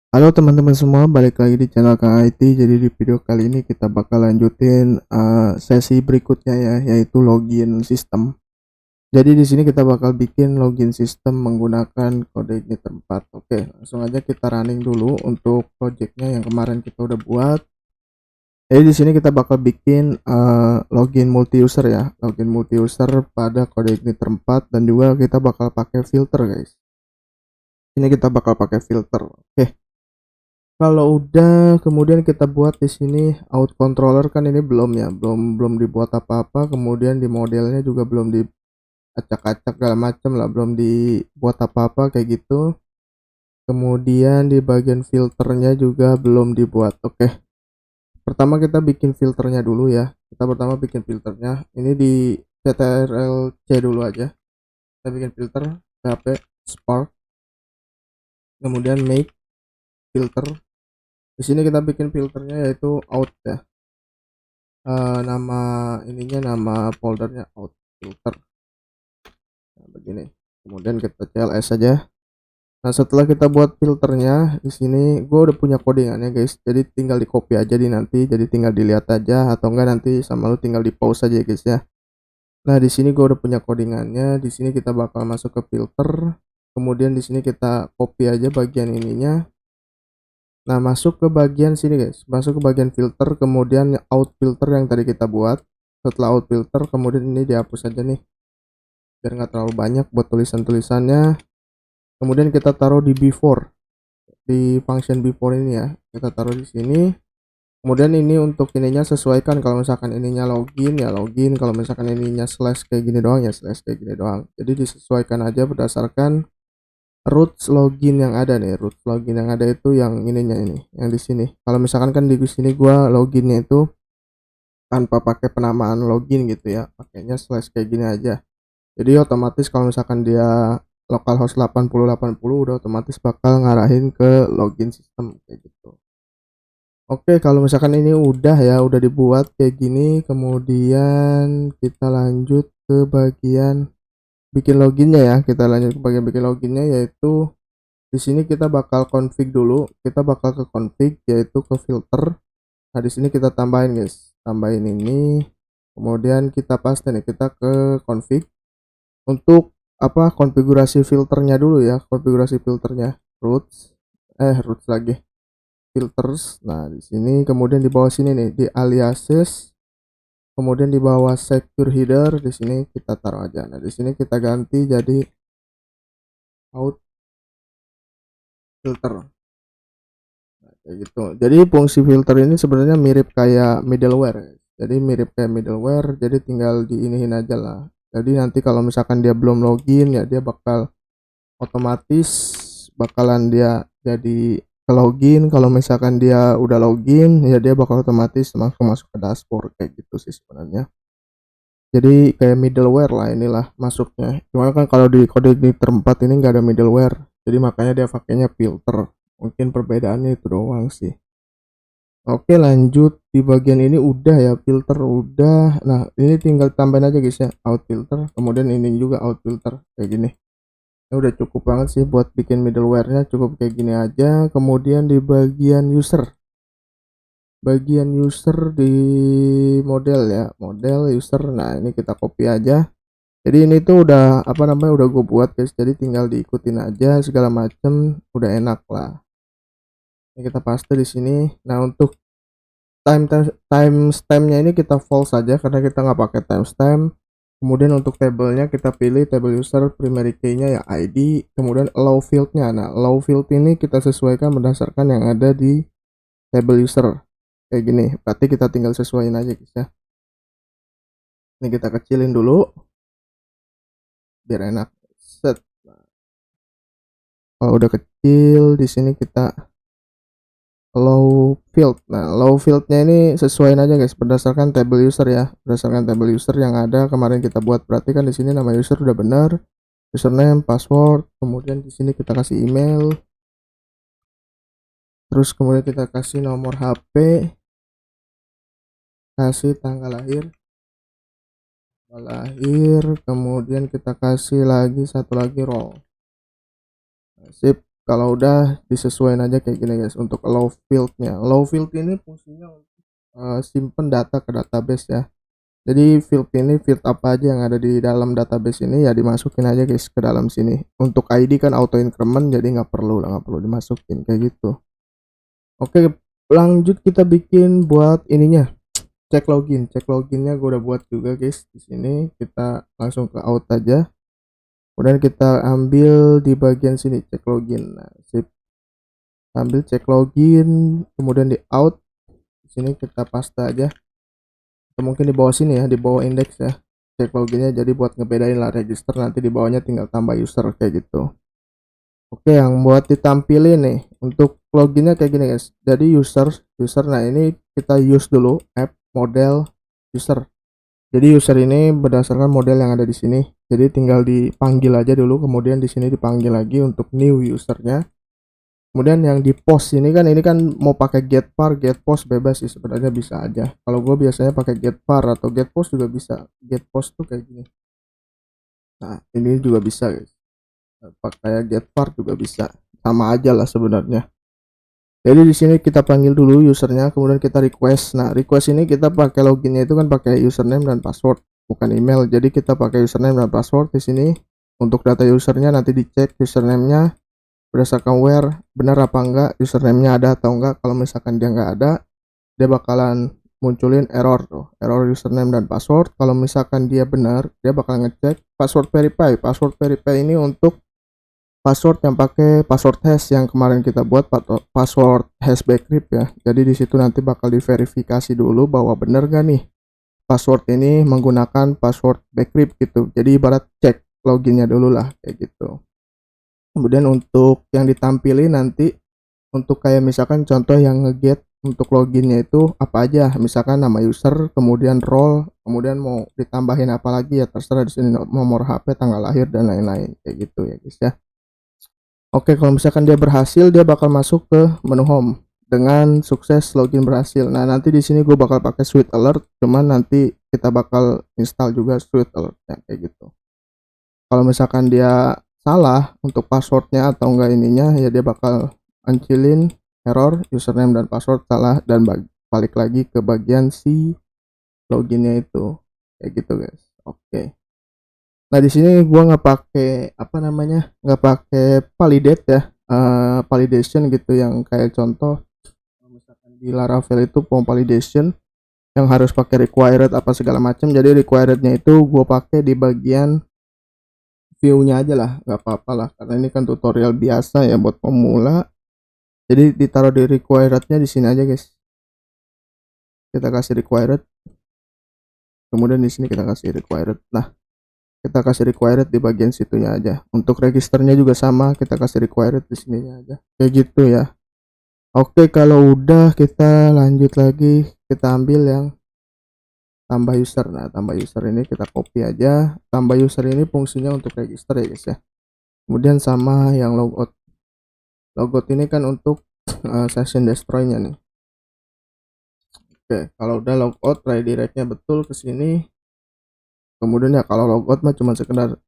Halo teman-teman semua, balik lagi di channel Kang IT. Jadi di video kali ini kita bakal lanjutin sesi berikutnya ya, yaitu login sistem. Jadi di sini kita bakal bikin login sistem menggunakan kode Igniter 4. Oke, langsung aja kita running dulu untuk projectnya yang kemarin kita udah buat. Jadi di sini kita bakal bikin login multi user ya, login multi user pada kode Igniter 4 dan juga kita bakal pakai filter guys. Ini kita bakal pakai filter. Oke. Kalau udah kemudian kita buat di sini out controller, kan ini belum ya, belum dibuat apa-apa, kemudian di modelnya juga belum diacak-acak segala macam lah, belum dibuat apa-apa kayak gitu. Kemudian di bagian filternya juga belum dibuat. Oke. Pertama kita bikin filternya dulu ya. Kita pertama bikin filternya. Ini di ctrl-c dulu aja. Kita bikin filter php spark, kemudian make filter. Di sini kita bikin filternya yaitu out ya. Nama ininya, nama foldernya out filter. Nah, begini. Kemudian kita cls saja. Nah, setelah kita buat filternya, di sini gue udah punya codingannya guys. Jadi tinggal di copy aja di nanti. Jadi tinggal dilihat aja atau enggak nanti sama lu tinggal di pause aja guys ya. Nah, di sini gue udah punya codingannya. Di sini kita bakal masuk ke filter. Kemudian di sini kita copy aja bagian ininya. Nah, masuk ke bagian sini guys. Masuk ke bagian filter, kemudian out filter yang tadi kita buat. Setelah out filter, kemudian ini dihapus aja nih, biar nggak terlalu banyak buat tulisan-tulisannya. Kemudian kita taruh di before, di function before ini ya, kita taruh di sini. Kemudian ini untuk ininya sesuaikan, kalau misalkan ininya login ya login, kalau misalkan ininya slash kayak gini doang ya slash kayak gini doang. Jadi disesuaikan aja berdasarkan roots login yang ada nih. Roots login yang ada itu yang ininya ini, yang di sini. Kalau misalkan kan di sini gua loginnya itu tanpa pakai penamaan login gitu ya, pakainya slash kayak gini aja. Jadi otomatis kalau misalkan dia localhost 8080 udah otomatis bakal ngarahin ke login sistem kayak gitu. Oke, kalau misalkan ini udah ya, udah dibuat kayak gini, kemudian kita lanjut ke bagian bikin loginnya ya. Kita lanjut ke bagian bikin loginnya, yaitu di sini kita bakal config dulu. Kita bakal ke config, yaitu ke filter. Nah, di sini kita tambahin guys, tambahin ini. Kemudian kita paste nih, kita ke config. Untuk apa, konfigurasi filternya dulu ya, konfigurasi filternya roots lagi filters. Nah, di sini kemudian di bawah sini nih di aliases, kemudian di bawah secure header di sini kita taruh aja. Nah, di sini kita ganti jadi out filter. Nah, kayak gitu. Jadi fungsi filter ini sebenarnya mirip kayak middleware. Jadi mirip kayak middleware, jadi tinggal diinihin aja lah. Jadi nanti kalau misalkan dia belum login ya dia bakal otomatis bakalan dia jadi ke login. Kalau misalkan dia udah login ya dia bakal otomatis langsung masuk ke dashboard kayak gitu sih sebenarnya. Jadi kayak middleware lah inilah masuknya. Cuma kan kalau di kode Igniter 4 ini nggak ada middleware. Jadi makanya dia pakainya filter. Mungkin perbedaannya itu doang sih. Oke, lanjut di bagian ini udah ya, filter udah. Nah, ini tinggal tambahin aja guys ya, out filter. Kemudian ini juga out filter kayak gini. Ini udah cukup banget sih buat bikin middleware-nya, cukup kayak gini aja. Kemudian di bagian user di model ya, model user. Nah, ini kita copy aja. Jadi ini tuh udah apa namanya, udah gue buat guys, jadi tinggal diikutin aja segala macem, udah enak lah. Ini kita paste di sini. Nah, untuk timestamp-nya ini kita false saja karena kita nggak pakai timestamp. Kemudian untuk tabelnya kita pilih table user, primary key-nya ya ID, kemudian allow field-nya. Nah, allow field ini kita sesuaikan berdasarkan yang ada di table user. Kayak gini, berarti kita tinggal sesuaiin aja guys ya. Ini kita kecilin dulu biar enak. Set. Kalau udah kecil, di sini kita allow field. Nah, allow field-nya ini sesuaiin aja guys berdasarkan table user ya, berdasarkan table user yang ada kemarin kita buat. Berarti kan di sini nama user udah benar, username, password, kemudian di sini kita kasih email, terus kemudian kita kasih nomor HP, kasih tanggal lahir, kemudian kita kasih lagi satu lagi role. Sip. Kalau udah disesuaikan aja kayak gini guys. Untuk allow fieldnya, allow field ini fungsinya untuk simpen data ke database ya. Jadi field ini field apa aja yang ada di dalam database ini ya dimasukin aja guys ke dalam sini. Untuk ID kan auto increment, jadi nggak perlu dimasukin kayak gitu. Oke, lanjut kita bikin buat ininya. Cek loginnya gue udah buat juga guys. Di sini kita langsung ke out aja. Kemudian kita ambil di bagian sini cek login. Nah, sip. Ambil cek login, kemudian di out. Di sini kita paste aja. Atau mungkin di bawah sini ya, di bawah index ya. Cek loginnya, jadi buat ngebedain lah register, nanti di bawahnya tinggal tambah user kayak gitu. Oke, yang buat ditampilin nih untuk loginnya kayak gini guys. Jadi user, nah ini kita use dulu app model user. Jadi user ini berdasarkan model yang ada di sini. Jadi tinggal dipanggil aja dulu, kemudian di sini dipanggil lagi untuk new usernya. Kemudian yang di post ini kan mau pakai get var, get post bebas sih sebenarnya, bisa aja. Kalau gue biasanya pakai get var atau get post juga bisa. Get post tuh kayak gini. Nah ini juga bisa guys. Pakai get var juga bisa. Sama aja lah sebenarnya. Jadi di sini kita panggil dulu usernya, kemudian kita request. Nah request ini kita pakai loginnya itu kan pakai username dan password, bukan email. Jadi kita pakai username dan password di sini. Untuk data usernya nanti dicek username-nya berdasarkan where benar apa enggak, username-nya ada atau enggak. Kalau misalkan dia enggak ada, dia bakalan munculin error tuh, error username dan password. Kalau misalkan dia benar, dia bakal ngecek password verify. Password verify ini untuk password yang pakai password hash yang kemarin kita buat, password hash bcrypt ya. Jadi di situ nanti bakal diverifikasi dulu bahwa benar gak nih password ini menggunakan password bcrypt gitu. Jadi ibarat cek loginnya dulu lah kayak gitu. Kemudian untuk yang ditampilin nanti, untuk kayak misalkan contoh yang ngeget untuk loginnya itu apa aja, misalkan nama user, kemudian role, kemudian mau ditambahin apa lagi ya terserah, di sini nomor HP, tanggal lahir dan lain-lain kayak gitu ya guys ya. Oke, kalau misalkan dia berhasil, dia bakal masuk ke menu home dengan sukses login berhasil. Nah nanti di sini gue bakal pakai Sweet Alert, cuman nanti kita bakal install juga Sweet Alert ya, kayak gitu. Kalau misalkan dia salah untuk passwordnya atau enggak ininya, ya dia bakal ancilin error username dan password salah, dan balik lagi ke bagian si loginnya itu kayak gitu guys. Oke, nah di sini gua nggak pakai apa namanya, nggak pakai validate ya, validation gitu yang kayak contoh misalkan di Laravel itu form validation yang harus pakai required apa segala macam. Jadi requirednya itu gua pakai di bagian view-nya aja lah, nggak apa-apa lah, karena ini kan tutorial biasa ya buat pemula. Jadi ditaruh di requirednya di sini aja guys. Kita kasih required, kemudian di sini kita kasih required. Nah kita kasih required di bagian situnya aja. Untuk registernya juga sama, kita kasih required di sini aja kayak gitu ya. Oke, kalau udah kita lanjut lagi, kita ambil yang tambah user. Nah tambah user ini kita copy aja. Tambah user ini fungsinya untuk register ya guys ya. Kemudian sama yang logout. Logout ini kan untuk session destroy-nya nih. Oke, kalau udah logout, redirect-nya betul ke sini. Kemudian ya kalau logout mah cuma sekedar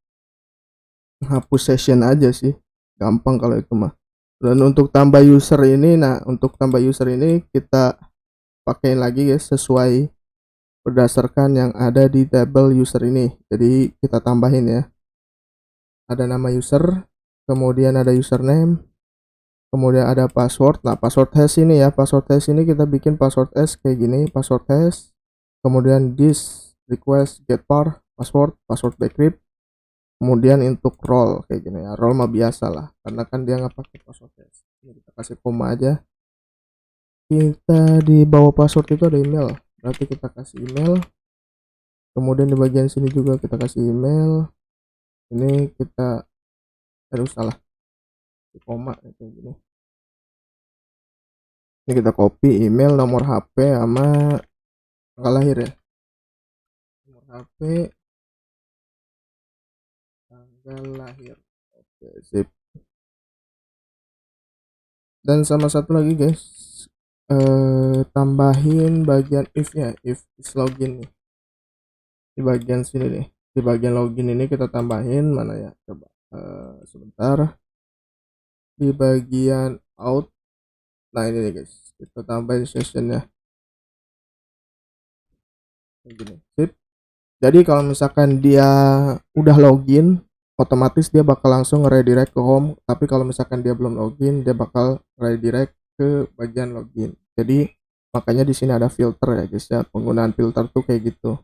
hapus session aja sih. Gampang kalau itu mah. Dan untuk tambah user ini, nah untuk tambah user ini kita pakai lagi guys, sesuai berdasarkan yang ada di table user ini. Jadi kita tambahin ya. Ada nama user, kemudian ada username, kemudian ada password. Nah password hash ini ya, password hash ini kita bikin password hash kayak gini, password hash, kemudian this request get var password, password bcrypt, kemudian untuk role kayak gini ya. Role mah biasa lah, karena kan dia nggak pakai password hash. Ini kita kasih koma aja. Kita di bawah password itu ada email, berarti kita kasih email. Kemudian di bagian sini juga kita kasih email. Ini kita harus salah di koma kayak gini. Ini kita copy email, nomor HP sama tanggal lahir ya. Nomor HP, tanggal lahir. Oke, sip. Dan sama satu lagi guys, tambahin bagian if-nya, if is login nih. Di bagian sini nih, di bagian login ini kita tambahin mana ya, coba sebentar. di bagian out. Nah ini nih guys, kita tambahin sessionnya kayak gini. Sip. Jadi kalau misalkan dia udah login, otomatis dia bakal langsung redirect ke home. Tapi kalau misalkan dia belum login, dia bakal redirect ke bagian login. Jadi makanya di sini ada filter ya guys ya. Penggunaan filter tuh kayak gitu.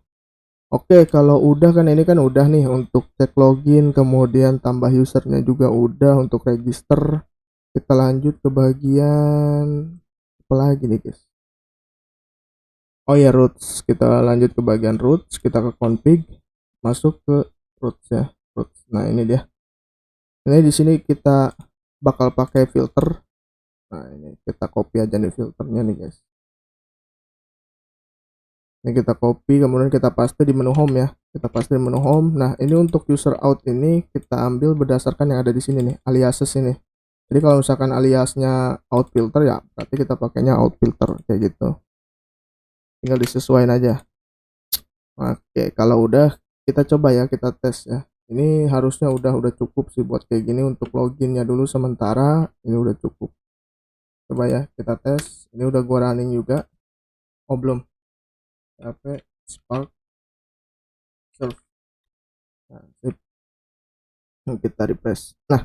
Oke, kalau udah kan ini kan udah nih untuk cek login, kemudian tambah usernya juga udah untuk register. Kita lanjut ke bagian apa lagi nih guys? Oh ya, roots. Kita lanjut ke bagian roots, kita ke config, masuk ke roots ya. Roots. Nah, ini dia. Ini di sini kita bakal pakai filter. Nah, ini kita copy aja nih filternya nih guys. Ini kita copy, kemudian kita paste di menu home ya. Kita paste di menu home. Nah, ini untuk user out ini kita ambil berdasarkan yang ada di sini nih, aliases ini. Jadi kalau misalkan aliasnya out filter ya, berarti kita pakainya out filter kayak gitu. Tinggal disesuaikan aja. Oke, kalau udah kita coba ya, kita tes ya. Ini harusnya udah cukup sih buat kayak gini untuk loginnya dulu sementara. Ini udah cukup. Coba ya, kita tes. Ini udah gua running juga. Oh belum. PHP Spark Serve. Nah, sip. Kita refresh. Nah,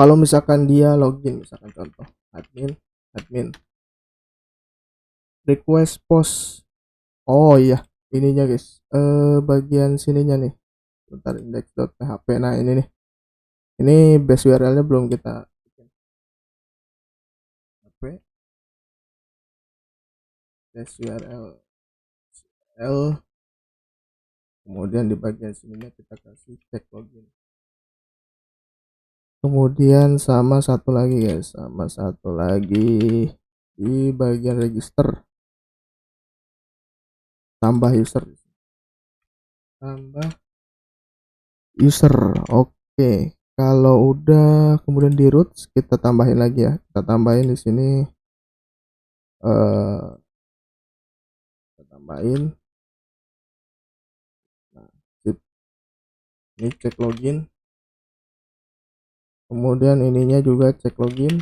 kalau misalkan dia login, misalkan contoh admin request post. Oh iya, ininya guys. Bagian sininya nih. Bentar, index.php. Nah, ini nih. Ini base URL-nya belum kita bikin. php base URL, kemudian di bagian sininya kita kasih cek login. Kemudian sama satu lagi guys, sama satu lagi di bagian register, tambah user. Oke, kalau udah kemudian di roots kita tambahin lagi ya, kita tambahin di sini, kita tambahin. Nah, ini cek login, kemudian ininya juga cek login.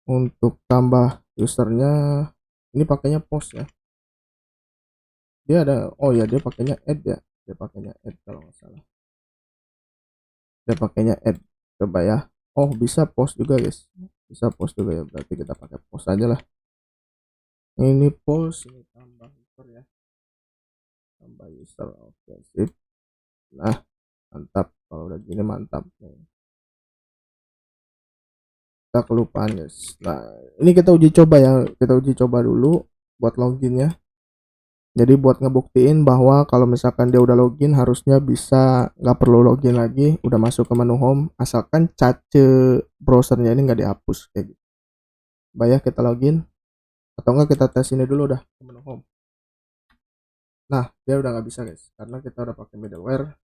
Untuk tambah usernya ini pakainya post ya, dia ada, oh ya dia pakainya add ya, dia pakainya add kalau nggak salah, dia pakainya add. Coba ya, oh bisa post juga guys, bisa post juga ya, berarti kita pakai post aja lah. Ini post, ini tambah user ya, tambah user. Oke sip. Nah mantap, kalau udah gini mantap nih. Kita kelupaan guys. Nah ini kita uji coba ya, kita uji coba dulu buat loginnya. Jadi buat ngebuktiin bahwa kalau misalkan dia udah login harusnya bisa nggak perlu login lagi, udah masuk ke menu home, asalkan cache browsernya ini nggak dihapus kayak gitu. Bayar kita login atau enggak kita tes ini dulu dah ke menu home. Nah dia udah nggak bisa guys, karena kita udah pakai middleware.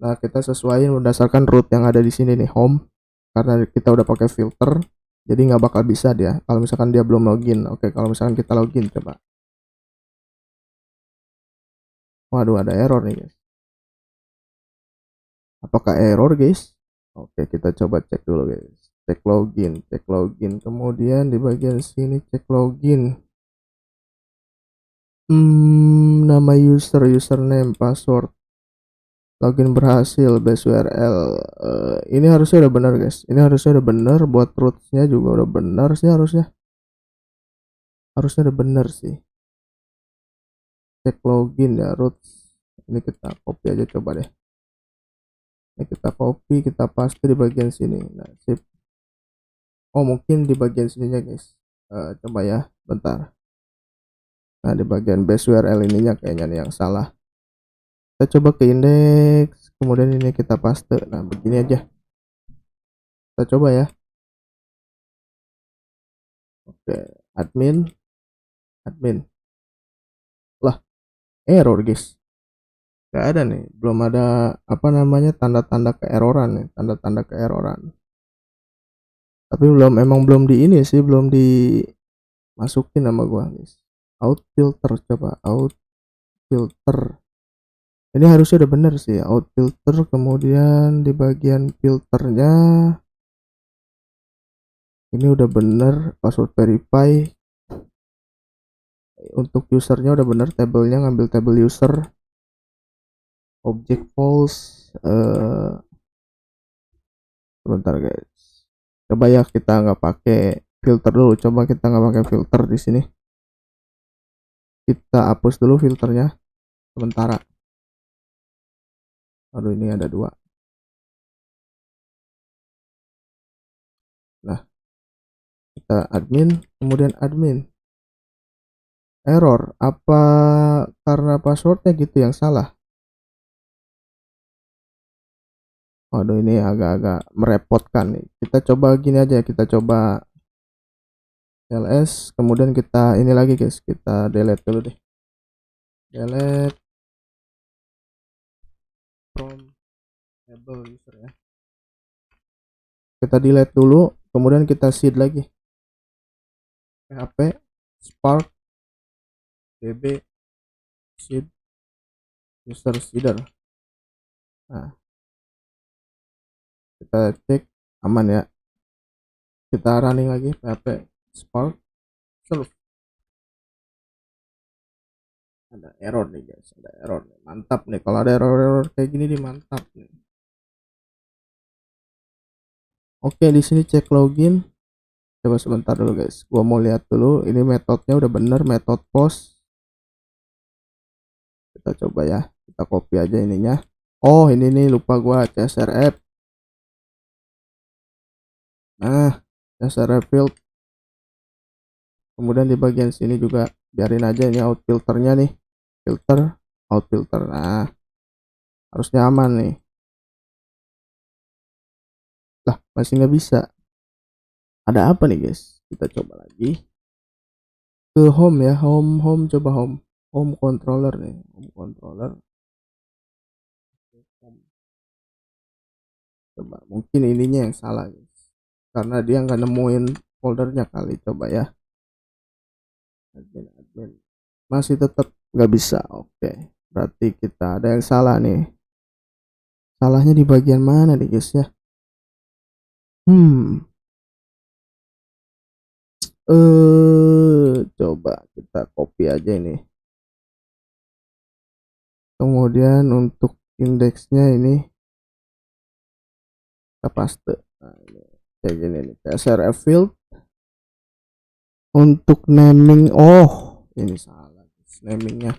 Nah kita sesuaiin berdasarkan root yang ada di sini nih, home, karena kita udah pakai filter. Jadi nggak bakal bisa dia kalau misalkan dia belum login. Oke, kalau misalkan kita login coba. Waduh, ada error nih guys. Apakah error guys? Oke, kita coba cek dulu guys. Cek login. Kemudian di bagian sini cek login. Nama user, username, password. Login berhasil, base URL. Ini harusnya udah benar guys. Ini harusnya udah benar, buat rootsnya juga udah benar sih harusnya. Harusnya udah benar sih. Cek login ya roots. Ini kita copy aja coba deh. Ini kita copy, kita paste di bagian sini. Nah, sip. Oh, mungkin di bagian sininya guys. Coba ya, bentar. Nah, di bagian base URL ininya kayaknya nih yang salah. Kita coba ke indeks, kemudian ini kita paste. Nah, begini aja. Kita coba ya. Oke, admin. Lah, error guys. Gak ada nih, belum ada apa namanya tanda-tanda keeroran nih, tanda-tanda keeroran. Tapi emang belum di ini sih, belum dimasukin nama gua guys. Out filter, coba out filter. Ini harusnya udah bener sih, out filter, kemudian di bagian filternya ini udah bener, password verify. Untuk usernya udah bener, tabelnya ngambil tabel user, object false. Sebentar guys, coba ya kita nggak pakai filter dulu, coba kita nggak pakai filter di sini, kita hapus dulu filternya sementara. Aduh, ini ada dua. Nah, kita admin, kemudian admin. Error, apa karena passwordnya gitu yang salah? Waduh, ini agak-agak merepotkan nih. Kita coba gini aja, kita coba ls, kemudian kita ini lagi guys, kita delete dulu deh. Delete from table user ya. Kita delete dulu, kemudian kita seed lagi. php spark db seed user seeder. Nah, kita cek aman ya. Kita running lagi php spark serve. Ada error nih guys, ada error nih. Mantap nih kalau ada error kayak gini nih, mantap nih. Oke, di sini cek login. Coba sebentar dulu guys, gua mau lihat dulu ini metodenya udah bener, metode post. Kita coba ya, kita copy aja ininya. Oh, ini nih lupa gua, csrf. Nah, csrf field. Kemudian di bagian sini juga biarin aja ini out filternya nih, filter out filter. Nah, harusnya aman nih. Lah, masih nggak bisa. Ada apa nih guys? Kita coba lagi ke home ya, home coba home controller nih, home controller. Coba mungkin ininya yang salah guys, karena dia nggak nemuin foldernya kali. Coba ya, admin masih tetap nggak bisa. Oke, berarti kita ada yang salah nih. Salahnya di bagian mana nih guys ya? Coba kita copy aja ini, kemudian untuk indeksnya ini kita paste. Nah, ini kayak gini nih, csrf field. Untuk naming, oh ini salah namingnya,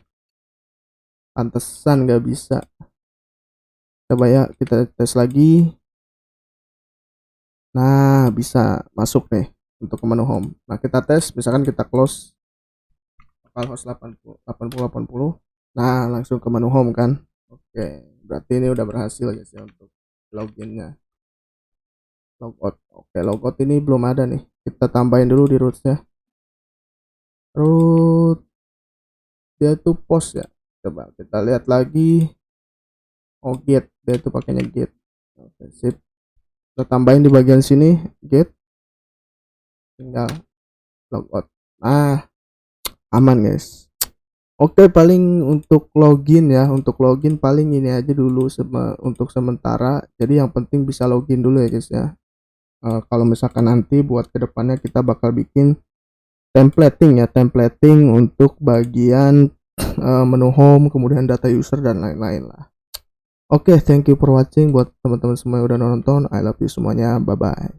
pantesan nggak bisa. Coba ya kita tes lagi. Nah, bisa masuk nih untuk ke menu home. Nah, kita tes, misalkan kita close localhost 80. Nah, langsung ke menu home kan. Oke, berarti ini udah berhasil guys ya untuk loginnya. Logout. Oke, logout ini belum ada nih, kita tambahin dulu di rootsnya. Root dia itu post ya, coba kita lihat lagi. Oh, get, dia itu pakainya get. Oke, sip, kita tambahin di bagian sini get, tinggal logout. Nah, aman guys. Oke, paling untuk login ya, untuk login paling ini aja dulu untuk sementara. Jadi yang penting bisa login dulu ya guys ya. Kalau misalkan nanti buat kedepannya kita bakal bikin templating ya, templating untuk bagian menu home, kemudian data user dan lain-lain lah. Oke, thank you for watching buat teman-teman semua yang udah nonton. I love you semuanya, bye bye.